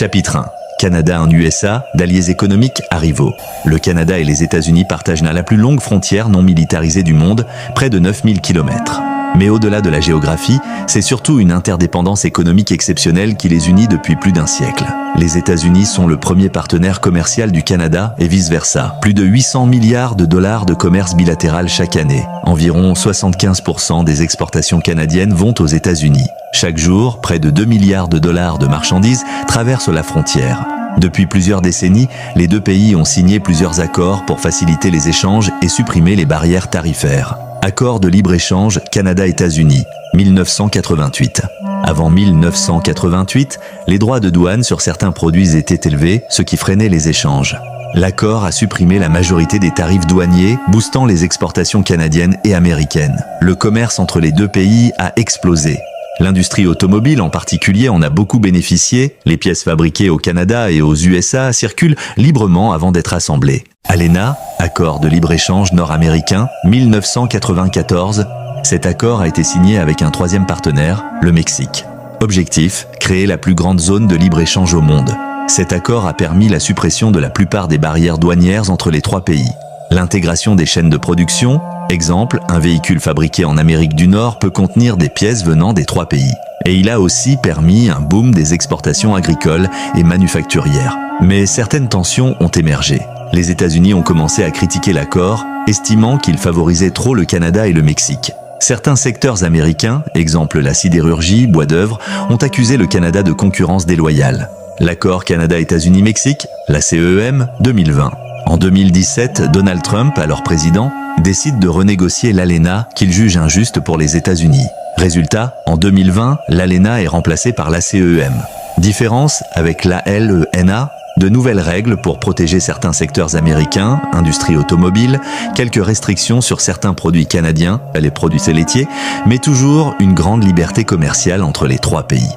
Chapitre 1. Canada en USA, d'alliés économiques à rivaux. Le Canada et les États-Unis partagent la plus longue frontière non militarisée du monde, près de 9000 km. Mais au-delà de la géographie, c'est surtout une interdépendance économique exceptionnelle qui les unit depuis plus d'un siècle. Les États-Unis sont le premier partenaire commercial du Canada et vice-versa. Plus de 800 milliards de dollars de commerce bilatéral chaque année. Environ 75% des exportations canadiennes vont aux États-Unis. Chaque jour, près de 2 milliards de dollars de marchandises traversent la frontière. Depuis plusieurs décennies, les deux pays ont signé plusieurs accords pour faciliter les échanges et supprimer les barrières tarifaires. Accord de libre-échange Canada-États-Unis, 1988. Avant 1988, les droits de douane sur certains produits étaient élevés, ce qui freinait les échanges. L'accord a supprimé la majorité des tarifs douaniers, boostant les exportations canadiennes et américaines. Le commerce entre les deux pays a explosé. L'industrie automobile en particulier en a beaucoup bénéficié. Les pièces fabriquées au Canada et aux USA circulent librement avant d'être assemblées. ALENA, accord de libre-échange nord-américain, 1994. Cet accord a été signé avec un troisième partenaire, le Mexique. Objectif, créer la plus grande zone de libre-échange au monde. Cet accord a permis la suppression de la plupart des barrières douanières entre les trois pays. L'intégration des chaînes de production, exemple, un véhicule fabriqué en Amérique du Nord peut contenir des pièces venant des trois pays. Et il a aussi permis un boom des exportations agricoles et manufacturières. Mais certaines tensions ont émergé. Les États-Unis ont commencé à critiquer l'accord, estimant qu'il favorisait trop le Canada et le Mexique. Certains secteurs américains, exemple la sidérurgie, bois d'œuvre, ont accusé le Canada de concurrence déloyale. L'accord Canada-États-Unis-Mexique, la CEM, 2020. En 2017, Donald Trump, alors président, décide de renégocier l'ALENA qu'il juge injuste pour les États-Unis. Résultat, en 2020, l'ALENA est remplacée par la CEM. Différence avec l'ALENA, de nouvelles règles pour protéger certains secteurs américains, industrie automobile, quelques restrictions sur certains produits canadiens, les produits laitiers, mais toujours une grande liberté commerciale entre les trois pays.